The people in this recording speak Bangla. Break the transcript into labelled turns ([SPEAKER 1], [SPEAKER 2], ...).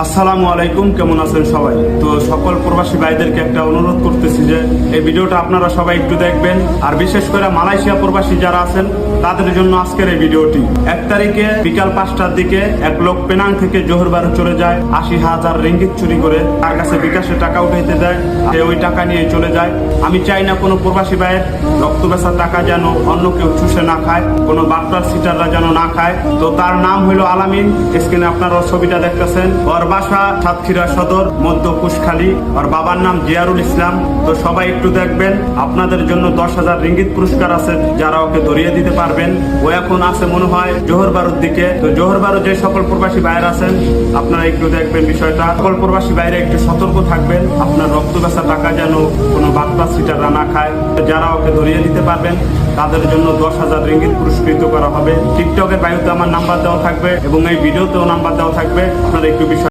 [SPEAKER 1] আসসালামু আলাইকুম, কেমন আছেন সবাই? তো সকল প্রবাসী ভাইদেরকে একটা অনুরোধ করতেছি যে এই ভিডিওটা আপনারা সবাই একটু দেখবেন, আর বিশেষ করে মালয়েশিয়া প্রবাসী যারা আছেন তাদের জন্য আজকের এই ভিডিওটি। 1 তারিখে বিকাল 5টার দিকে এক লোক পেনাং থেকে জোহর বারু চলে যায় 80,000 রিঙ্গিত চুরি করে, তার কাছে বিকাশে টাকা উঠাইতে দেয়, সে ওই টাকা নিয়ে চলে যায়। আমি চাই না কোনো প্রবাসী ভাইয়ের রক্ত বেচা টাকা যেন অন্য কেউ চুষে না খায়, কোনো বাটপার সিটাররা যেন না খায়। তো তার নাম হলো আলামিন, স্ক্রিনে আপনারা ছবিটা দেখতেছেন। ওর বাসা সাতক্ষীরা সদর মধ্য কুশখালী, ওর বাবার নাম জিয়ারুল ইসলাম। তো সবাই একটু দেখবেন, আপনাদের জন্য 10,000 রিঙ্গিত পুরস্কার আছে যারা ওকে ধরিয়ে দিতে পারবেন। ও এখন আছে মনে হয় জোহর বারুর দিকে। তো জোহর বারু যে সকল প্রবাসী বাইরে আছেন আপনারা একটু দেখবেন বিষয়টা। সকল প্রবাসী বাইরে একটু সতর্ক থাকবেন, আপনার রক্ত বেচা টাকা যেন কোনো বাটপার সিটাররা না খায়। যারা ওকে ধরিয়ে দিতে পারবেন তাদের জন্য 10,000 রিঙ্গিত পুরস্কৃত করা হবে। টিকটকের বায়ুতে আমার নাম্বার দেওয়া থাকবে এবং এই ভিডিওতেও নাম্বার দেওয়া থাকবে, আপনারা একটু বিষয়